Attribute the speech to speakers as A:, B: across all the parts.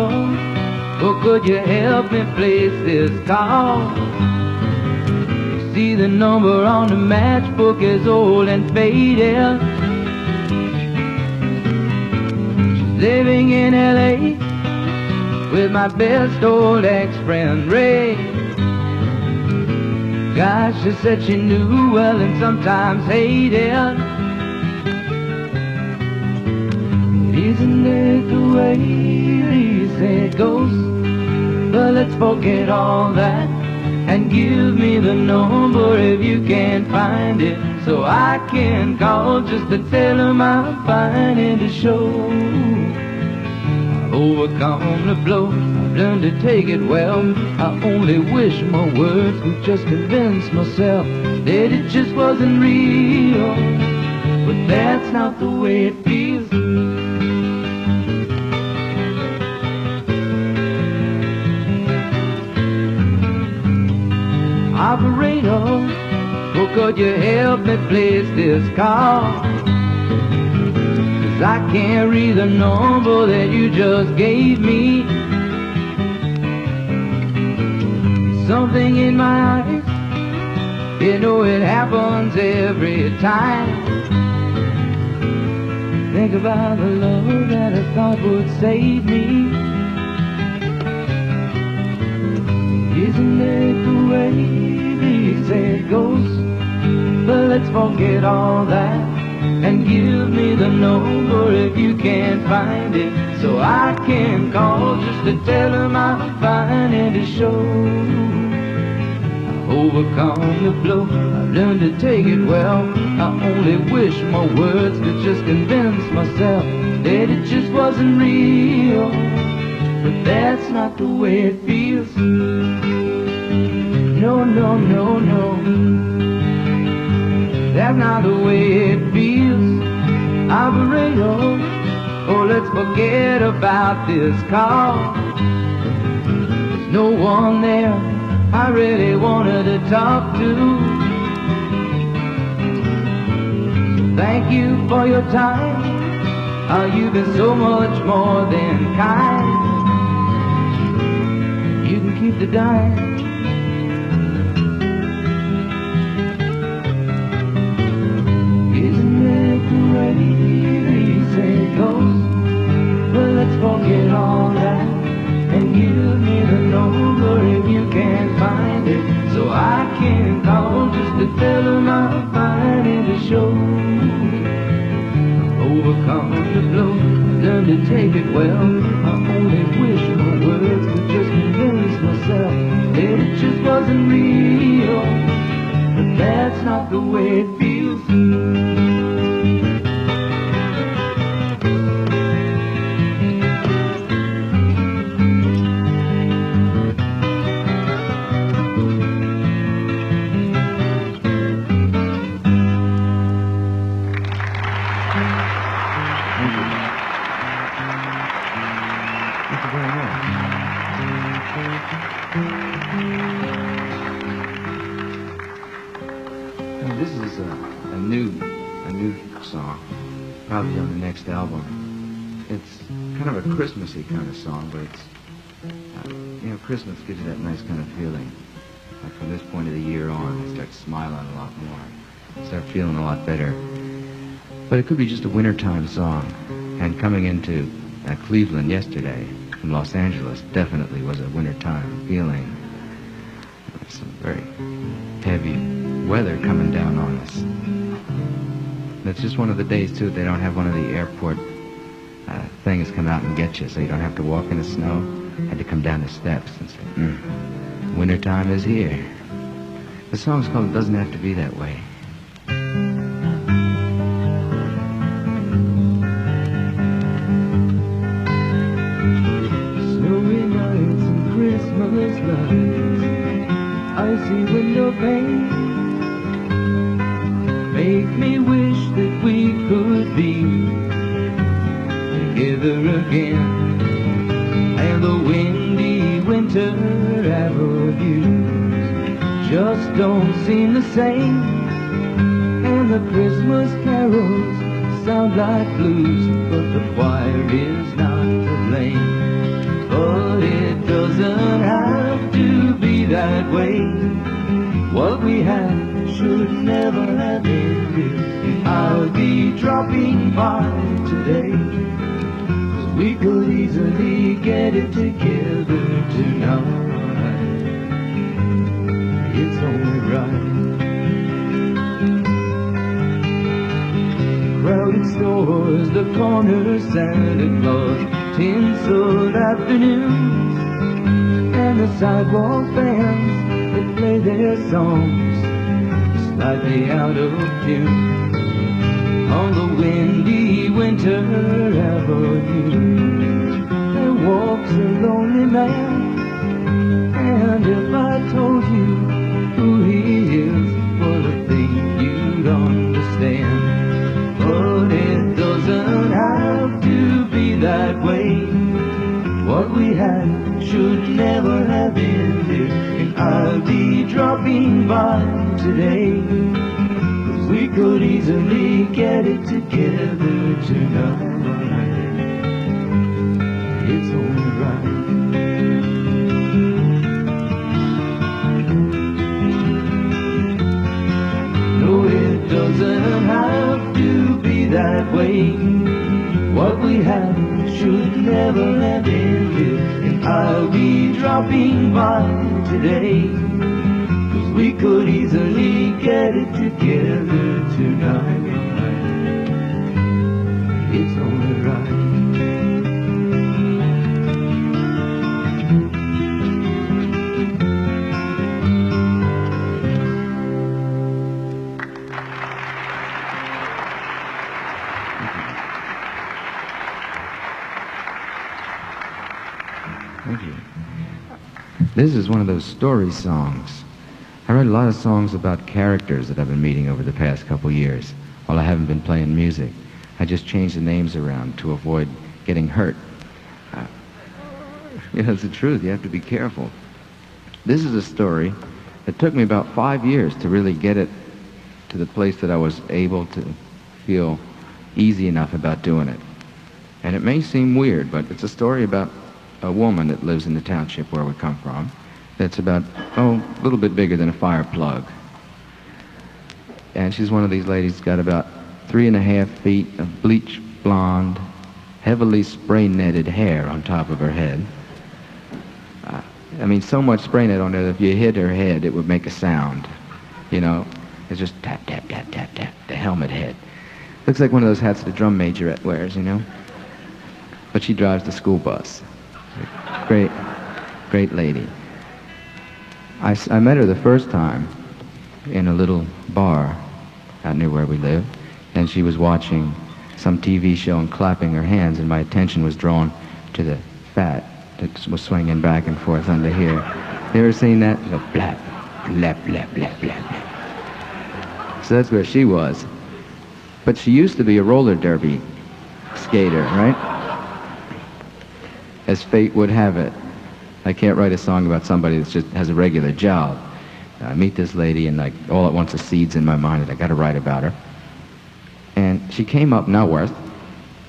A: operator, or could you help me place this call? You see the number on the matchbook is old and faded. She's living in L.A. with my best old ex-friend Ray. Gosh, she said she knew well and sometimes hated. Isn't it the way they say it goes? But let's forget all that and give me the number if you can't find it, so I can call just to tell them I'm finding the show. I've overcome the blow, I've learned to take it well. I only wish my words could just convince myself that it just wasn't real, but that's not the way it feels. Operator, oh, could you help me place this call? 'Cause I can't read the number that you just gave me. Something in my eyes, you know it happens every time. Think about the love that I thought would save me. Isn't it the way they say it goes? But let's forget all that and give me the number if you can't find it, so I can call just to tell them I'm finding the show. I've overcome the blow, I've learned to take it well. I only wish my words could just convince myself that it just wasn't real, but that's not the way it feels. No, no, no, no, that's not the way it feels. Operator, oh, let's forget about this call. There's no one there I really wanted to talk to. Thank you for your time, oh, you've been so much more than kind. You can keep the dime. Well, let's forget all that and give me the number if you can't find it, so I can call just to tell them I'm finding the show. Overcome the blow, learn to take it well. I only wish my words could just convince myself that it just wasn't real, but that's not the way it feels. This is a new song, probably on the next album. It's kind of a Christmassy kind of song, but it's, you know, Christmas gives you that nice kind of feeling. Like from this point of the year on, I start smiling a lot more, start feeling a lot better. But it could be just a wintertime song, and coming into Cleveland yesterday from Los Angeles definitely was a wintertime feeling. There was some very heavy weather coming down on us. And it's just one of the days, too, they don't have one of the airport things come out and get you, so you don't have to walk in the snow. Had to come down the steps and say, wintertime is here. The song's called It Doesn't Have to Be That Way. Snowy nights and Christmas lights, icy window pane, make me wish that we could be together again. And the windy winter avenues just don't seem the same, and the Christmas carols sound like blues, but the choir is not to blame. dropping by today, 'cause we could easily get it together tonight. It's only right. Crowded stores, the corner Santa Claus, tinseled afternoons, and the sidewalk bands that play their songs slightly out of tune on the windy winter avenue. There walks a lonely man, and if I told you who he is, well, I think you'd understand. But it doesn't have to be that way. What we had should never have ended, and I'll be dropping by today, 'cause we could easily get it together tonight. It's only right. No, it doesn't have to be that way. What we had should never have ended, and I'll be dropping by today, 'cause we could easily get it together tonight. It's only right. Thank you. This is one of those story songs. I write a lot of songs about characters that I've been meeting over the past couple years while I haven't been playing music. I just change the names around to avoid getting hurt. It's the truth. You have to be careful. This is a story that took me about 5 years to really get it to the place that I was able to feel easy enough about doing it. And it may seem weird, but it's a story about a woman that lives in the township where we come from that's about, a little bit bigger than a fire plug. And she's one of these ladies, got about 3.5 feet of bleach blonde, heavily spray-netted hair on top of her head. I mean, so much spray net on there that if you hit her head, it would make a sound. You know, it's just tap, tap, tap, tap, tap, the helmet head. Looks like one of those hats the drum majorette wears, you know. But she drives the school bus. Great, great lady. I met her the first time in a little bar out near where we live, and she was watching some TV show and clapping her hands, and my attention was drawn to the fat that was swinging back and forth under here. You ever seen that? Go blap, blap, blap, blap, blap, blap. So that's where she was. But she used to be a roller derby skater, right? As fate would have it. I can't write a song about somebody that just has a regular job. I meet this lady, and like all at once a seed's in my mind that I got to write about her. And she came up north,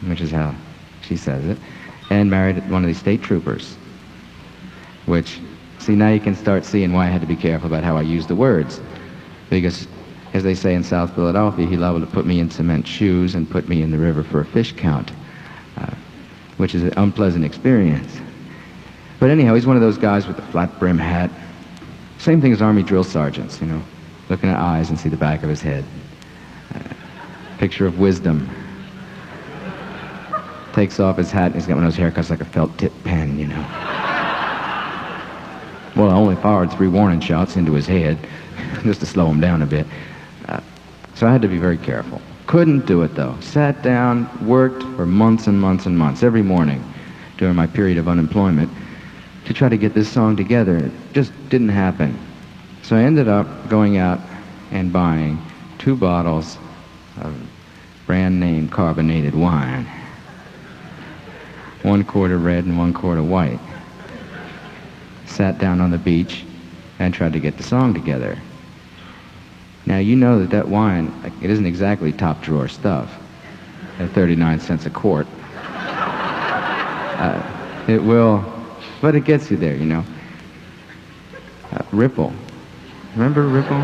A: which is how she says it, and married one of these state troopers. Which, see, now you can start seeing why I had to be careful about how I use the words. Because, as they say in South Philadelphia, he liable to put me in cement shoes and put me in the river for a fish count, which is an unpleasant experience. But anyhow, he's one of those guys with the flat brim hat. Same thing as Army drill sergeants, you know, looking at eyes and see the back of his head. Picture of wisdom. Takes off his hat, and he's got one of those haircuts like a felt tip pen, you know. Well, I only fired 3 warning shots into his head, just to slow him down a bit. So I had to be very careful. Couldn't do it, though. Sat down, worked for months and months and months, every morning during my period of unemployment, to try to get this song together. It just didn't happen. So I ended up going out and buying 2 bottles of brand name carbonated wine. 1 quart of red and 1 quart of white. Sat down on the beach and tried to get the song together. Now, you know that wine, it isn't exactly top drawer stuff at 39 cents a quart. It will, but it gets you there, you know. Ripple. Remember Ripple?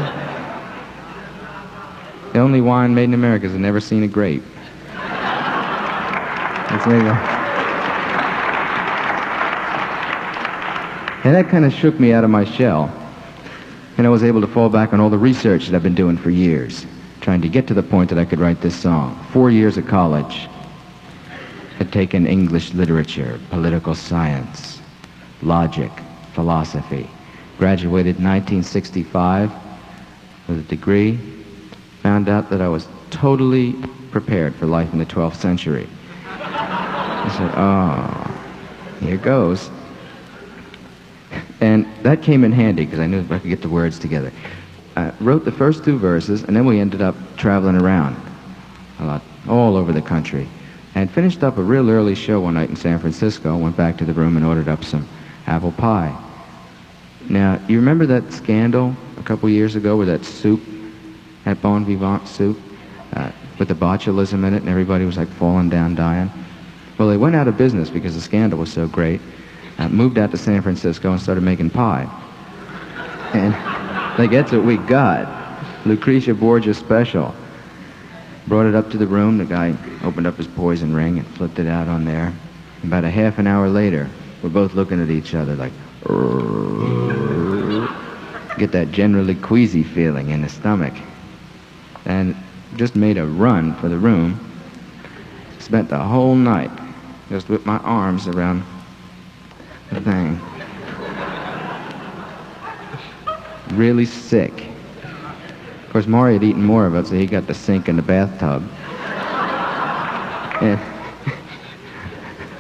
A: The only wine made in America has never seen a grape. It's me. And that kind of shook me out of my shell. And I was able to fall back on all the research that I've been doing for years, trying to get to the point that I could write this song. 4 years of college. Had taken English literature, political science, logic, philosophy. Graduated in 1965 with a degree. Found out that I was totally prepared for life in the 12th century. I said, oh, here goes. And that came in handy because I knew I could get the words together. I wrote the first 2 verses, and then we ended up traveling around a lot, all over the country. And finished up a real early show one night in San Francisco, went back to the room and ordered up some apple pie. Now, you remember that scandal a couple years ago with that soup, that Bon Vivant soup, with the botulism in it, and everybody was like falling down dying? Well, they went out of business because the scandal was so great, moved out to San Francisco and started making pie. And like, that's what we got. Lucretia Borgia special. Brought it up to the room. The guy opened up his poison ring and flipped it out on there. About a half an hour later, we're both looking at each other like, get that generally queasy feeling in the stomach. And just made a run for the room. Spent the whole night just with my arms around the thing. Really sick. Of course, Maury had eaten more of it, so he got the sink in the bathtub. And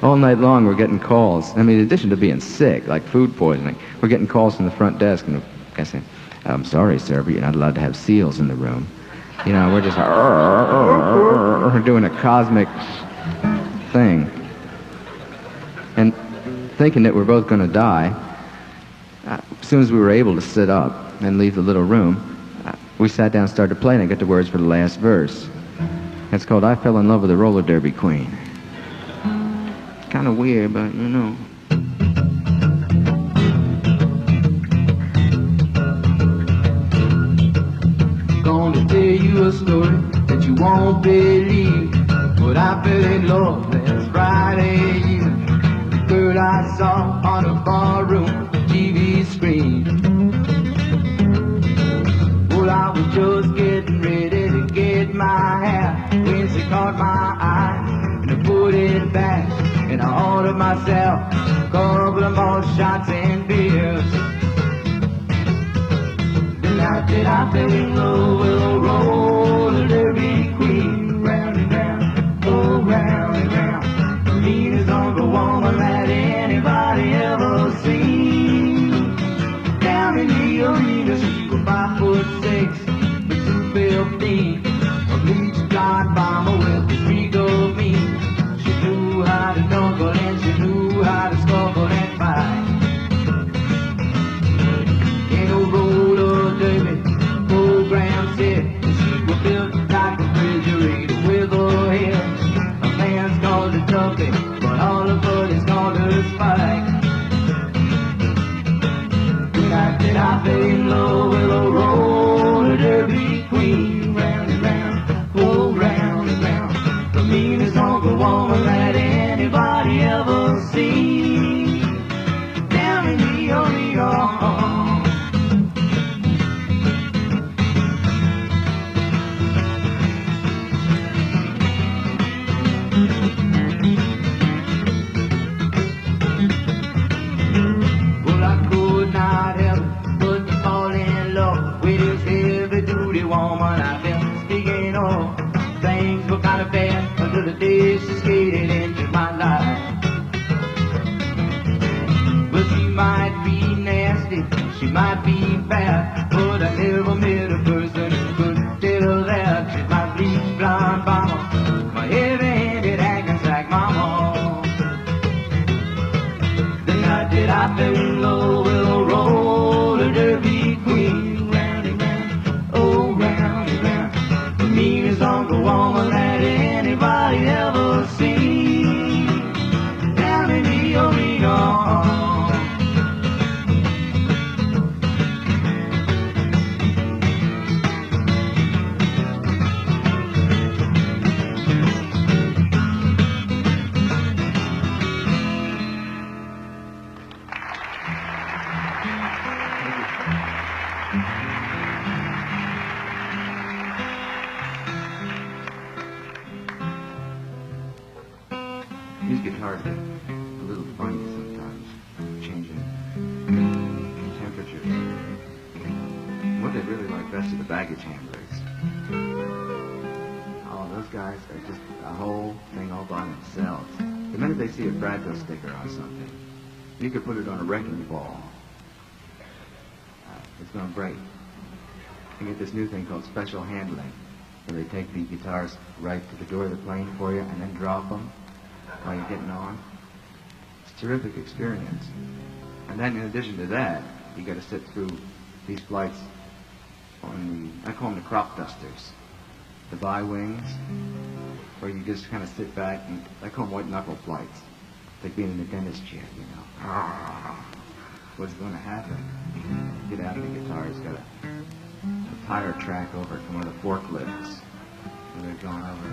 A: all night long, we're getting calls. I mean, in addition to being sick, like food poisoning, we're getting calls from the front desk, and the guy saying, "I'm sorry, sir, but you're not allowed to have seals in the room." You know, we're just doing a cosmic thing. And thinking that we're both going to die, as soon as we were able to sit up and leave the little room, we sat down and started playing. I got the words for the last verse. It's called "I Fell in Love with a Roller Derby Queen." It's kind of weird, but you know. Gonna tell you a story that you won't believe. But I fell in love last Friday evening. The girl I saw on a barroom TV screen. Well, I was just getting ready to get my hair when she caught my eye, and I put it back, and I ordered myself a couple of more shots and beers. Then I fell in love with a roller derby queen, round and round, oh round and round, the meanest Uncle woman that anybody ever seen. Down in the arena, she was 5'6", with 215, a bleached blonde bomber with a streak of me. She knew how to knuckle and she knew how to scuffle and fight. In a roller derby program set, she was built like a refrigerator with her head. A man's called her Tuffy, but all her buddies called her Spike. I fell in love with a roller derby queen, round and round, oh round and round, the meanest Uncle woman that anybody ever seen. Down in the arena. Well, I could not help woman I've been speaking of. Things were kind of bad until the day she skated into my life. Well, she might be nasty, she might be bad, but I never met a person who could tell that. She's my bleached blonde bomber, my heavy-handed Hackensack mama. The night that I fell in love with a roller derby queen, Uncle woman that anybody ever seen. Down in the arena. guitars get a little funny sometimes, changing temperature. What they really like best are the baggage handlers. Oh, those guys are just a whole thing all by themselves. The minute they see a fragile sticker on something, you could put it on a wrecking ball. It's going to break. You get this new thing called special handling, where they take the guitars right to the door of the plane for you and then drop them while you're getting on. It's a terrific experience. And then in addition to that, you got to sit through these flights on the, I call them the crop dusters, the bi-wings, where you just kind of sit back and, I call them white knuckle flights. It's like being in the dentist chair, you know. What's going to happen? Get out of the guitar, it's got a tire track over it from one of the forklifts. And they're going over.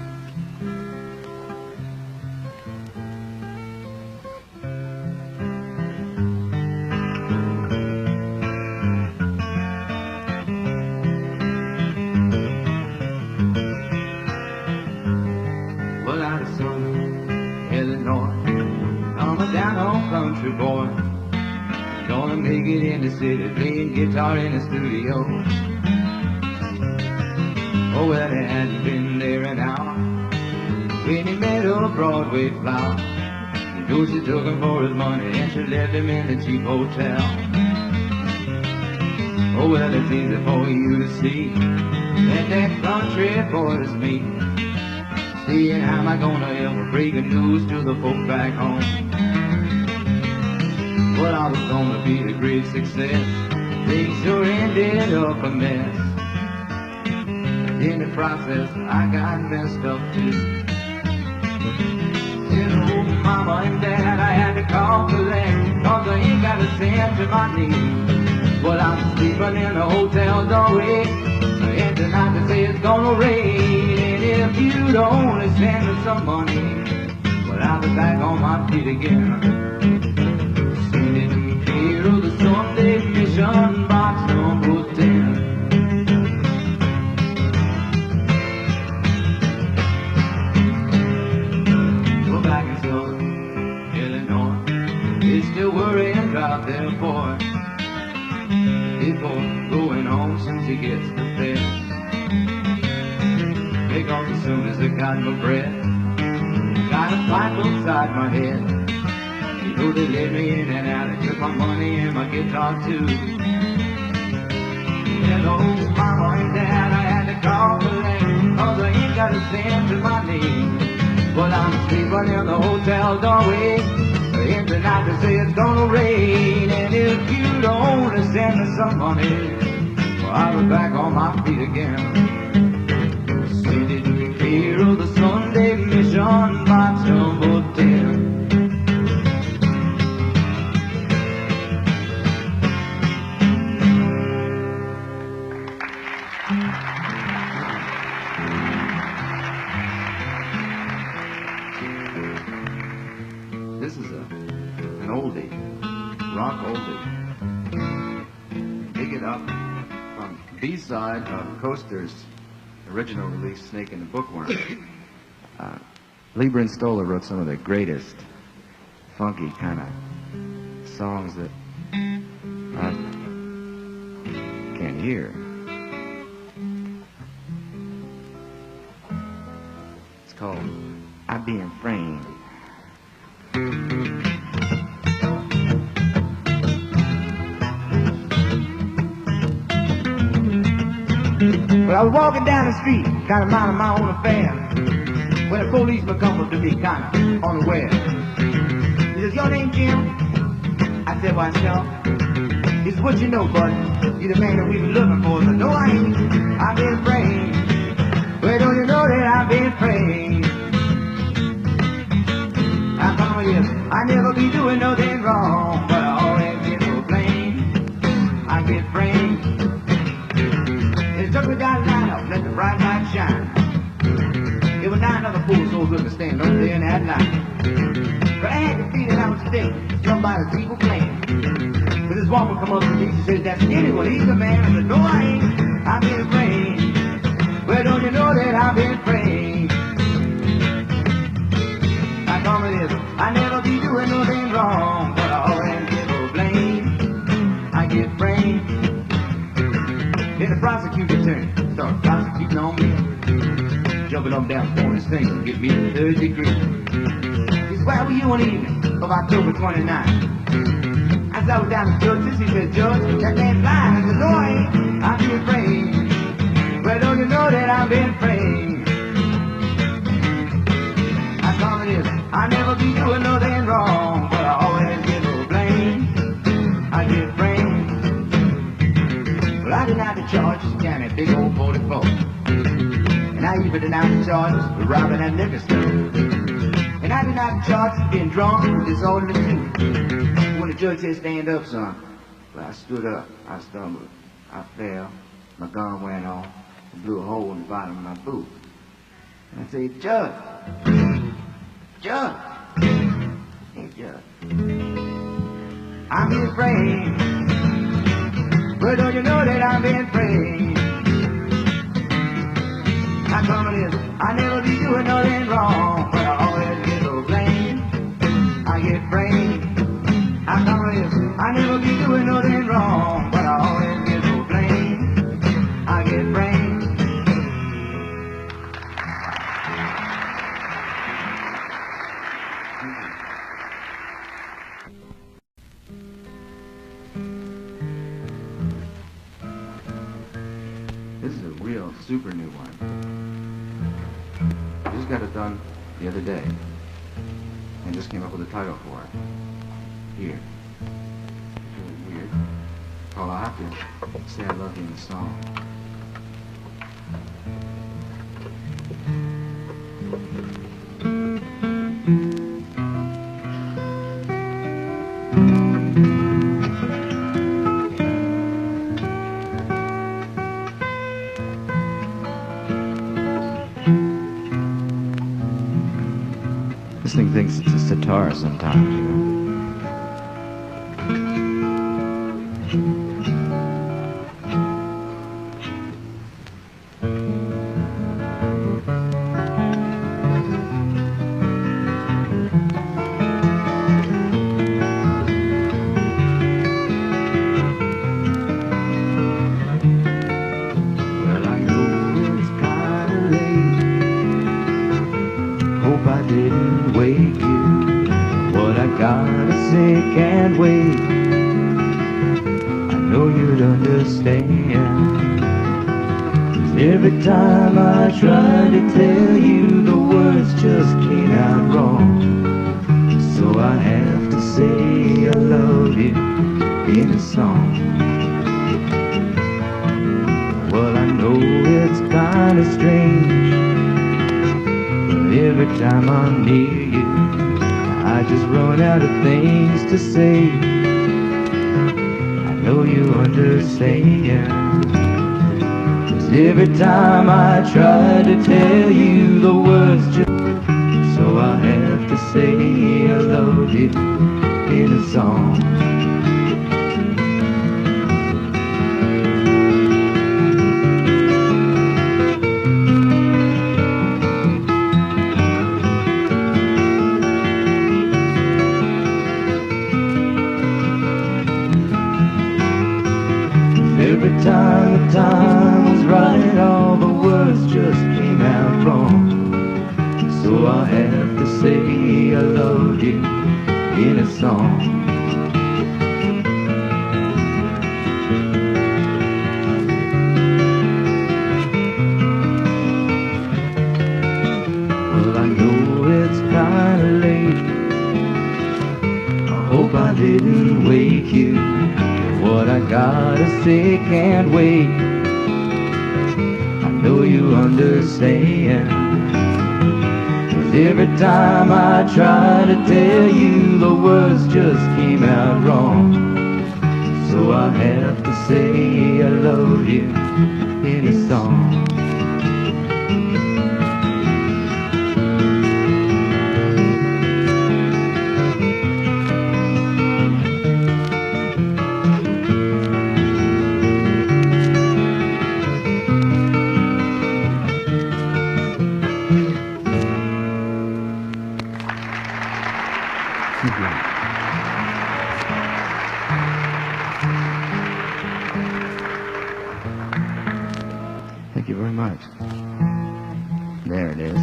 A: Well, out of Southern Illinois, I'm a down-home country boy. Gonna make it in the city, playing guitar in the studio. Oh, well, it hadn't been there an hour when he met a Broadway flower. You know she took him for his money and she left him in the cheap hotel. Oh, well, it's easy for you to see that country boy is me. Seeing how am I gonna ever break the news to the folk back home? Well, I was gonna be a great success. Things sure ended up a mess. In the process, I got messed up too. Said, oh, mama and dad, I had to call collect, 'cause I ain't got a cent to my name. Well, I'm sleeping in the hotel doorway, and tonight they say it's gonna rain. And if you'd only send me some money, well, I'll be back on my feet again. Of the Sunday Mission box number 10. Well, back in Southern Illinois, they still worrying about their boy. Before going home since he gets the feds. Because as soon as I got my breath, got a pipe upside my head. So they let me in and out, they took my money and my guitar too. Hello, mama and dad, I had to call collect, 'cause I ain't got a cent to my name. Well, I'm sleeping in the hotel doorway, and tonight they say it's gonna rain. And if you'd only send me some money, well, I'll be back on my feet again. Send it to me clear of the Sunday Mission box number 10. This is an oldie, rock oldie. Dig it up from B-side of Coaster's original release, Snake and the Bookworm. Lieber and Stoller wrote some of the greatest funky kind of songs that I can't hear. It's called I Being Framed. Well, I was walking down the street, kind of minding my own affair, when a policeman come up to me, kind of unaware. He says, "Your name Jim?" I said, "Why, sir?" He says, "What you know, bud? You the man that we've been looking for." I said, "No, I ain't. I've been framed." "Well, don't you know that I've been framed?" I come here, I never be doing nothing wrong, but I always get proclaimed. I get framed. It took me down the line up, let the bright light shine. There were 9 other poor souls looking stand up there in that line. But I had the feeling I was still somebody's evil plan. But this woman come up to me, she says, "That's anyone, he's the man." I said, "No, I ain't. I've been framed." "Well, don't you know that I've been framed?" I come with this. is, I never be doing nothing wrong, but I always get a blame. I get framed. Then the prosecutor turned, started prosecuting on me. Jumping up and down, pointing his finger to get me the third degree. He said, where were you on the evening of October 29th? I said, I was down at Judge's. He said, Judge, that man's lying. I said, no, I ain't. I'm being framed. Well, don't you know that I'm being framed? I call it is, I never be doing nothing wrong, but I always get no blame. I get framed. Well, I denied the charges, down that big old 44. And I even denied the charges of robbing that liquor store. And I denied the charges of being drunk and disorderly too. When the judge said stand up, son, well, I stood up, I stumbled, I fell, my gun went off, and blew a hole in the bottom of my boot. And I said, Judge, hey Judge, I'm being framed. But don't you know that I'm being framed? How come it is, I never be doing nothing wrong, but I always get no blame. I get framed. How come it is, I never be doing nothing wrong, but I always get no blame. I get framed. This is a real super new one. I just got it done the other day and just came up with a title for it. Here. It's really weird. Oh, I have to say I love you in the song. This thing thinks it's a sitar sometimes, you know. I didn't wake you. What I gotta say can't wait. I know you'd understand. 'Cause every time I try to tell you, the words just came out wrong. So I have to say I love you in a song. Well, I know it's kinda strange, every time I'm near you, I just run out of things to say. I know you understand. 'Cause every time I try to tell you, the words just... So I have to say I love you in a song. Every time the time was right, all the words just came out wrong. So I have to say I love you in a song. Well, I know it's kinda late. I hope I didn't wake you. What I gotta say can't wait. I know you understand. 'Cause every time I try to tell you, the words just came out wrong. So I have to say I love you in a song. much. There it is.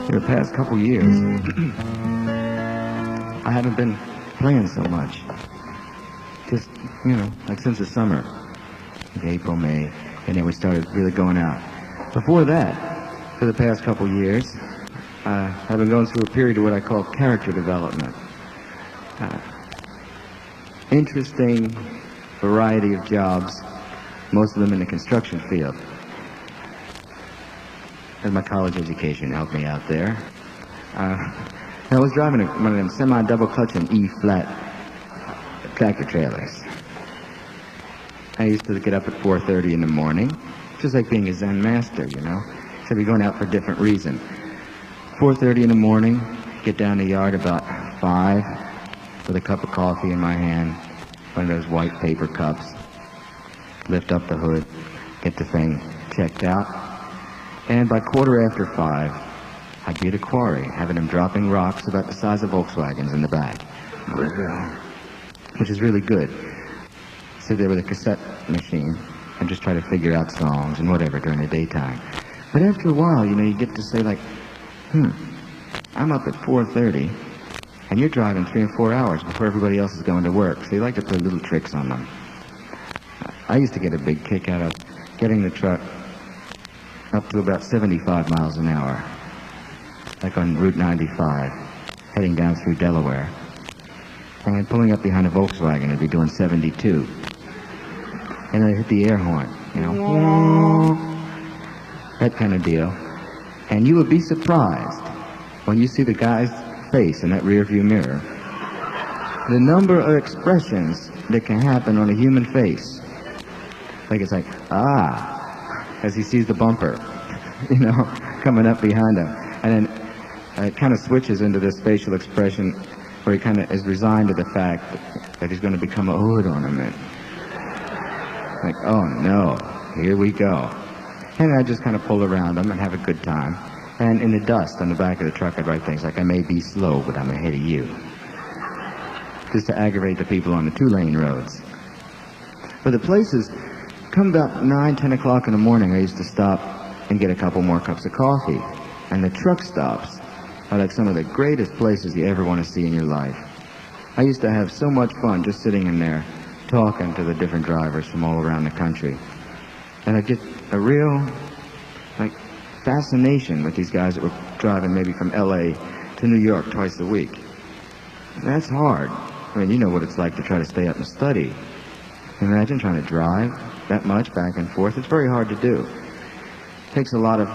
A: For the past couple years, I haven't been playing so much. Just, you know, like since the summer, like April, May, and then we started really going out. Before that, for the past couple years, I've been going through a period of what I call character development. Interesting variety of jobs, most of them in the construction field. And my college education helped me out there. I was driving one of them semi-double clutch and E-flat tractor trailers. I used to get up at 4:30 in the morning, just like being a Zen master, you know. So we're going out for a different reason. 4:30 in the morning, get down the yard about 5 with a cup of coffee in my hand, one of those white paper cups, lift up the hood, get the thing checked out. And by 5:15, I'd be at a quarry, having them dropping rocks about the size of Volkswagens in the back, which is really good. Sit there with a cassette machine and just try to figure out songs and whatever during the daytime. But after a while, you know, you get to say like, I'm up at 4:30, and you're driving 3 and 4 hours before everybody else is going to work. So you like to play little tricks on them. I used to get a big kick out of getting the truck up to about 75 miles an hour, like on Route 95, heading down through Delaware. And pulling up behind a Volkswagen, I'd be doing 72. And I'd hit the air horn, you know, that kind of deal. And you would be surprised when you see the guy's face in that rearview mirror, the number of expressions that can happen on a human face. Like it's like, as he sees the bumper, you know, coming up behind him. And then it kind of switches into this facial expression where he kind of is resigned to the fact that he's going to become a hood ornament. Like, oh no, here we go. And I just kind of pull around him and have a good time. And in the dust on the back of the truck, I'd write things like, I may be slow, but I'm ahead of you. Just to aggravate the people on the 2-lane roads. But the places, come about 9, 10 o'clock in the morning, I used to stop and get a couple more cups of coffee. And the truck stops are like some of the greatest places you ever want to see in your life. I used to have so much fun just sitting in there, talking to the different drivers from all around the country. And I get a real, like, fascination with these guys that were driving maybe from LA to New York twice a week. That's hard. I mean, you know what it's like to try to stay up and study. Imagine trying to drive that much back and forth. It's very hard to do. It takes a lot of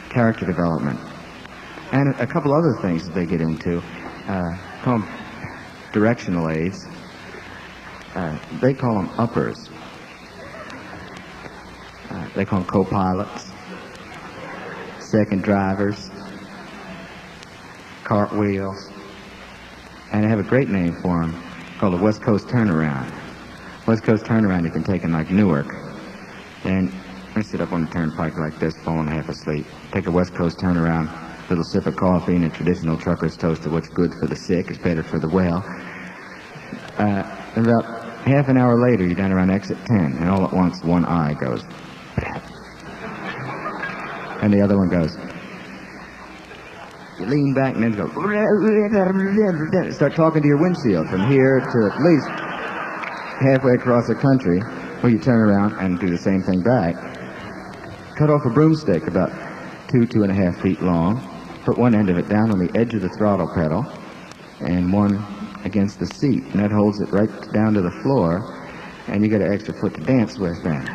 A: character development. And a couple other things that they get into, call them directional aids. They call them uppers. They call them co-pilots, second drivers, cartwheels. And they have a great name for them called the West Coast Turnaround. West Coast Turnaround you can take in like Newark. And I sit up on the turnpike like this, falling half asleep. Take a West Coast Turnaround, little sip of coffee and a traditional trucker's toast of what's good for the sick is better for the well. About half an hour later, you're down around exit 10, and all at once, one eye goes, and the other one goes. You lean back and then go, start talking to your windshield from here to at least halfway across the country, where you turn around and do the same thing back. Cut off a broomstick about 2.5 feet long, put one end of it down on the edge of the throttle pedal, and one against the seat, and that holds it right down to the floor, and you get an extra foot to dance with then.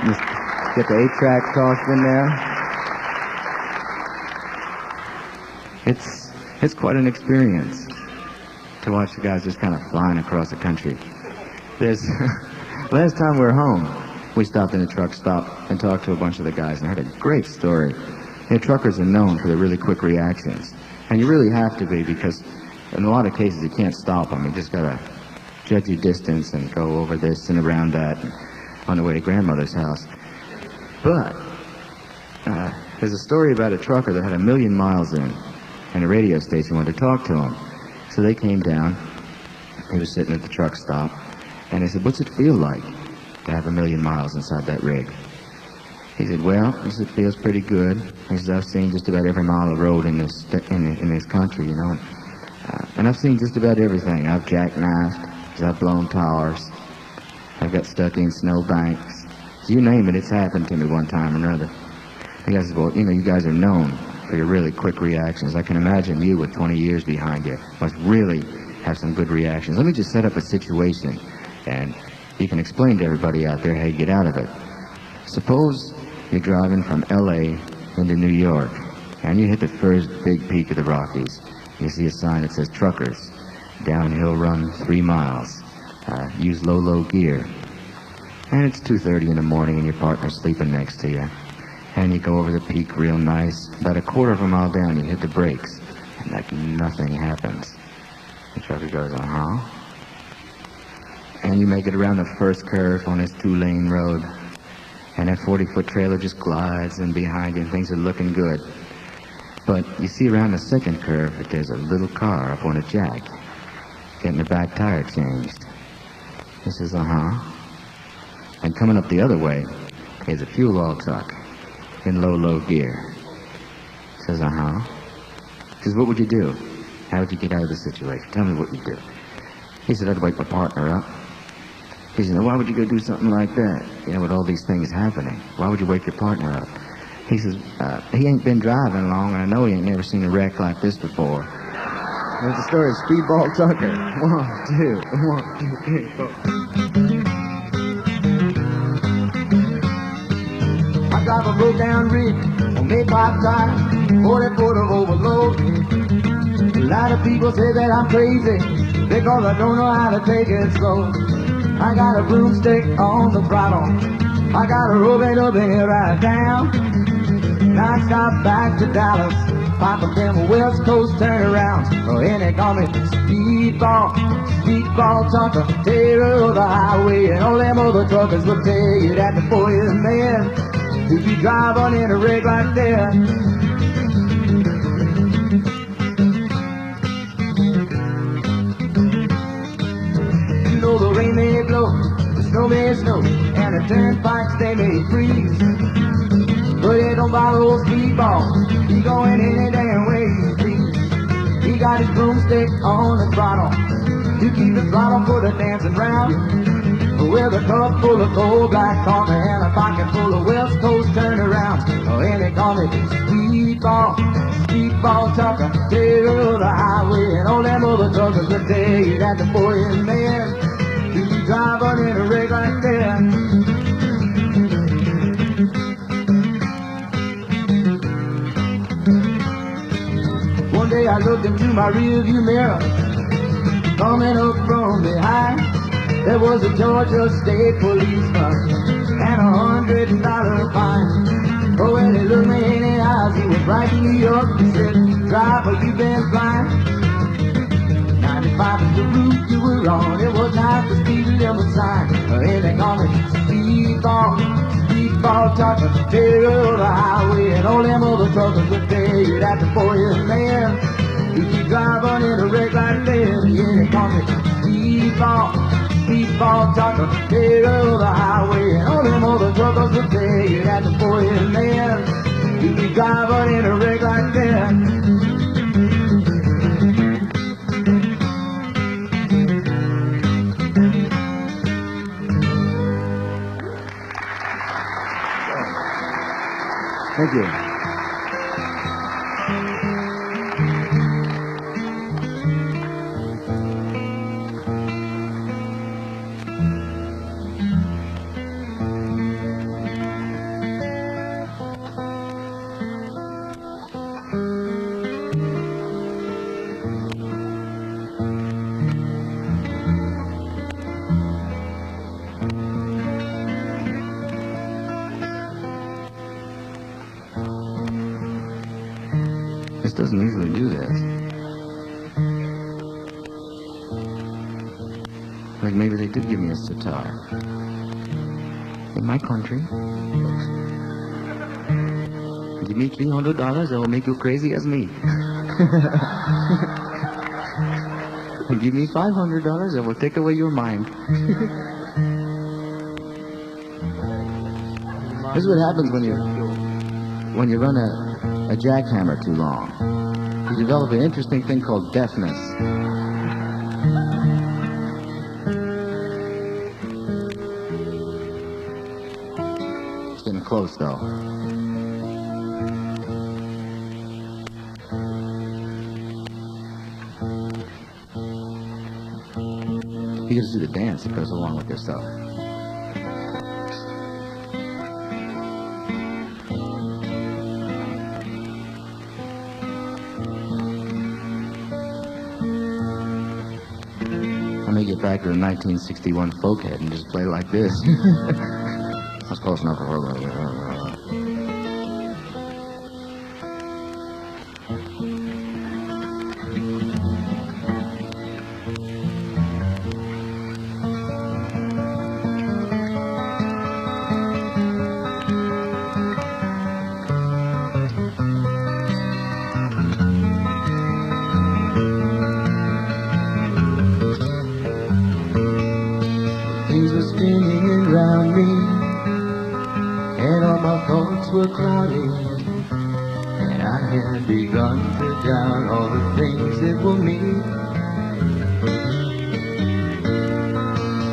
A: Just get the 8-track tossed in there. It's quite an experience to watch the guys just kind of flying across the country. Last time we were home, we stopped in a truck stop and talked to a bunch of the guys, and I heard a great story. You know, truckers are known for their really quick reactions. And you really have to be, because in a lot of cases you can't stop them. You just got to judge your distance and go over this and around that. on the way to grandmother's house. But there's a story about a trucker that had 1,000,000 miles in, and a radio station wanted to talk to him. So they came down. He was sitting at the truck stop, and they said, "What's it feel like to have 1,000,000 miles inside that rig?" He said, "Well," he said, "it feels pretty good." He said, "I've seen just about every mile of road in this country, you know, and I've seen just about everything. I've jackknifed, I've blown towers, I've got stuck in snowbanks. You name it, it's happened to me one time or another." The guy said, "Well, you know, you guys are known for your really quick reactions. I can imagine you with 20 years behind you must really have some good reactions. Let me just set up a situation, and you can explain to everybody out there how you get out of it. Suppose you're driving from L.A. into New York, and you hit the first big peak of the Rockies. You see a sign that says, 'Truckers, downhill run 3 miles. Use low gear.' And it's 2:30 in the morning, and your partner's sleeping next to you. And you go over the peak real nice. About a quarter of a mile down, you hit the brakes, and like nothing happens. The trucker goes, uh-huh. And you make it around the first curve on this 2-lane road, and that 40-foot trailer just glides in behind you, and things are looking good. But you see around the second curve that there's a little car up on a jack, getting the back tire changed." He says, uh-huh. And coming up the other way is a fuel oil truck in low gear. He says, uh-huh. He says, "What would you do? How would you get out of the situation? Tell me what you'd do." He said, "I'd wake my partner up." He said, "Why would you go do something like that? You know, with all these things happening, why would you wake your partner up?" He says, "He ain't been driving long, and I know he ain't never seen a wreck like this before." There's the story of Speedball Tucker. 1, 2, 1, 2, 3, 4. I drive a broke-down rig on Maypop tire, 40 foot of overload. A lot of people say that I'm crazy because I don't know how to take it slow. I got a broomstick on the throttle, I got a rope it up and it right down. Now I stop back to Dallas, pop up them West Coast turnarounds. Oh, and they call me Speedball Tucker, terror of the highway. And all them other truckers will tell you that the boy is a man to be driving in a rig like that. You know the rain may blow, the snow may snow, and the turnpikes they may freeze, but it don't bother old Speedball. He going any damn way he please. He got his broomstick on the throttle to keep the throttle for the dancing round, with a cup full of cold black coffee and a pocket full of West Coast turnarounds. Oh, and they call me Speedball Tucker, terror of the highway. And all them other truckers will tell you that the boy is man to be driving in a rig like that. One day I looked into my rearview mirror, coming up from behind. There was a Georgia State policeman and $100 fine. But when he looked me in the eyes, he was right in New York. He said, "Driver, you been flying 95 is the route you were on. It was not the speed limit sign." And they call me Speedball Tucker, terror of the highway. And all them other truckers will tell you that the boy is a man who keep driving in a wreck like that. Yeah, they call me Speedball Tucker, terror of the highway. And all them other truckers will tell you that the boy is a man who keep driving in a wreck like that. Thank you. This doesn't usually do this. Like maybe they did give me a sitar. in my country. Give me $300, I will make you crazy as me. Give me $500, I will take away your mind. This is what happens when you run a jackhammer too long. You develop an interesting thing called deafness. It's getting close though. You just do the dance that goes along with this stuff. I may get back to the 1961 folkhead and just play like this. That's close enough for her. Things were spinning around me, and all my thoughts were cloudy, and I had begun to doubt all the things that were me.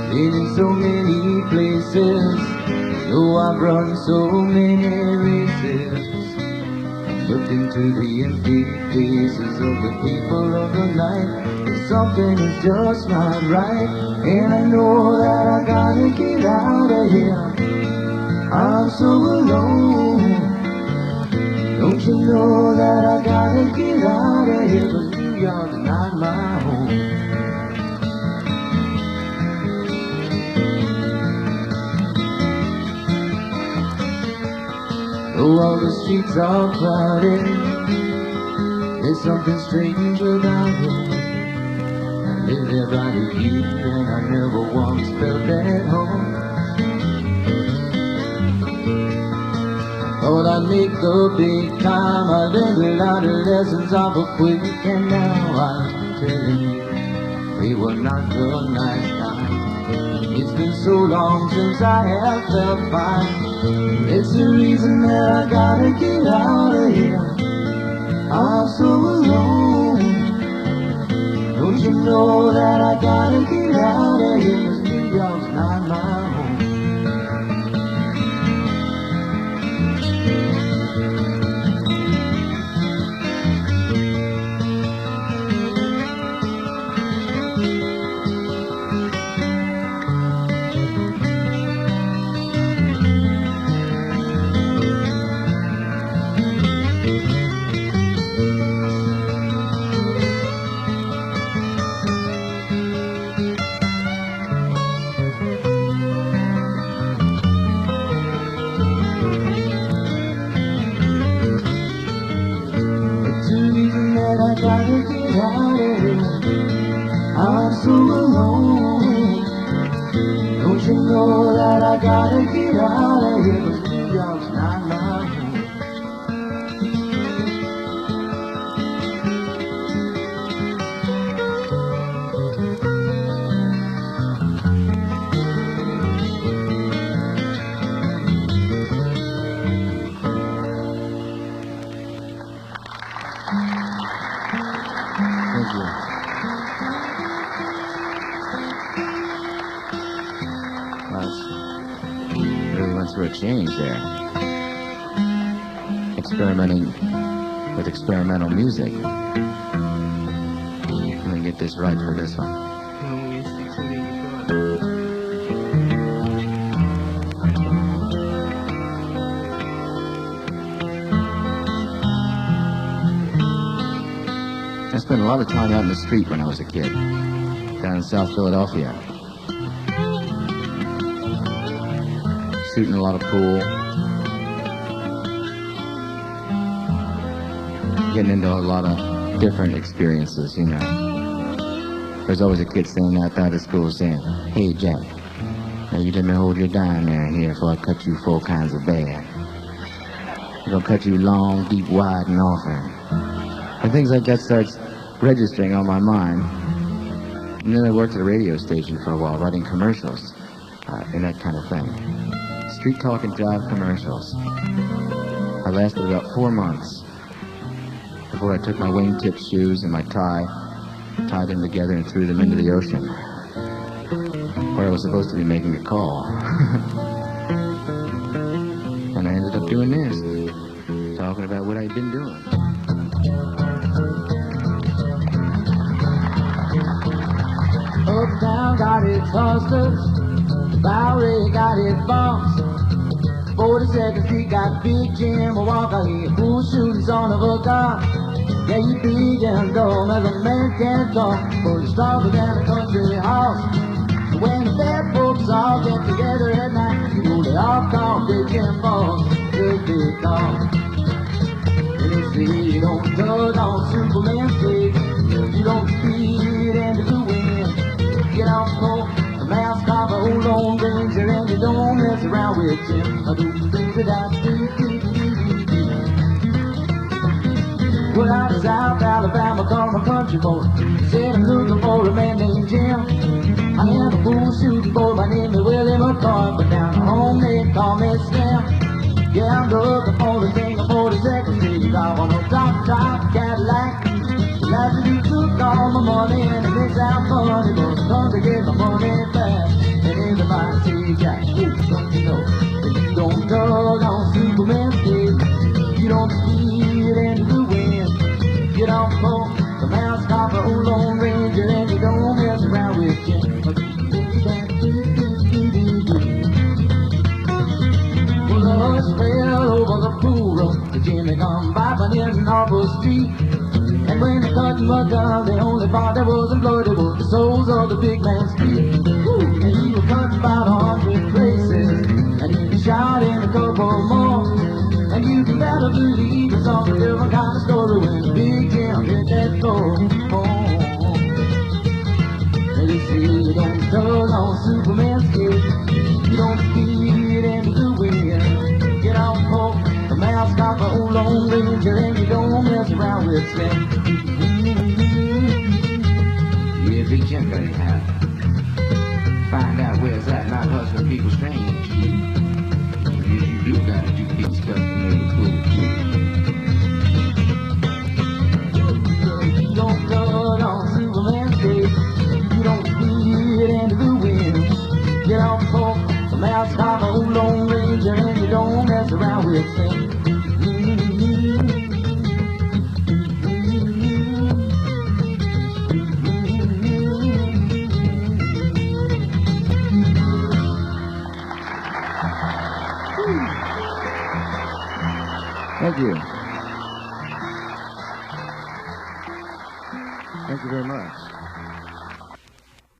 A: Been in so many places, though I've run so many races, looked into the empty faces of the people of the night. Something is just not right, and I know that I gotta get out of here. I'm so alone. Don't you know that I gotta get out of here? But New York's not my home. Though all the streets are crowded, there's something strange about it. Live there by the heat, and I never once felt at home. Thought I'd make the big time, I learned a lot of lessons off a quick, and now I'm telling you, they were not the nice time. It's been so long since I have felt fine. It's the reason that I gotta get out of here. I'm so alone. Don't you know that I gotta get out of here? 'Cause New York's not my home. I gotta get out of here. I'm so alone. Don't you know that I gotta get out of here? 'Cause New York's not my home. Thank you. Well, really went through a change there. Experimenting with experimental music. Let me get this right for this one. I spent a lot of time out in the street when I was a kid, down in South Philadelphia. Shooting a lot of pool. Getting into a lot of different experiences, you know. There's always a kid standing outside of school saying, "Hey, Jack, Now you let me hold you down there here before I cut you 4 kinds of bad. I'm gonna cut you long, deep, wide, and often. And things like that starts registering on my mind. And then I worked at a radio station for a while, writing commercials, and that kind of thing. Street talk and jive commercials. I lasted about 4 months before I took my wingtip shoes and my tie, tied them together and threw them into the ocean, where I was supposed to be making a call. And I ended up doing this, talking about what I'd been doing.
B: Uptown got its hustlers, Bowery got its bumps, 42nd Street got Big Jim, Walker here, who's shooting son of a gun. Yeah, you big and dumb as a man can talk, but it's stronger than a country house. When the bad folks all get together at night, you know they all call Big Jim Boss, big dog. And they say you don't tug on Superman's feet, you don't speed into the wind. Get off smoke, the mask off a old Lone Ranger, and you don't mess around with Jim. I do the things that I do. Well, out of South Alabama, called my country boy. Said I'm looking for a man named Jim. I am a fool shooting boy, my name is Willie McCoy, but down home they call me Slim. Yeah, I'm looking for the king of 42nd Street. I want a top Cadillac. After you took all my money and it makes out funny, but it's time to get my money back. And everybody say, Jack, don't you know that you don't tug on Superman's feet, you don't speed into the wind, you don't pull the mask off an old Lone Ranger, and you don't mess around with Jim. Well, the horse fell over the pool room, the Jimmy come bopping in off the street. And when the curtain was down, the only part that wasn't bloody was the soles of the big man's feet. And he was cut about 100 places, and he was shot in a couple more. And you can better believe it's all a different kind of story when Big Jim hit that floor. And they say you don't tug on Superman's feet, you don't speed into the wind, get off hope, the mask off an old Lone Ranger, and you don't mess around with Slim.
A: Yeah, Big Jim got it out. Find out where's that, not hustling people strange. Yes, you do got it, you keep stuff from the cool.
B: You don't tug on Superman's feet, you don't speed into the wind, get off hope, the mask off an old Lone Ranger, and you don't mess around with Slim.
A: Thank you. Thank you very much.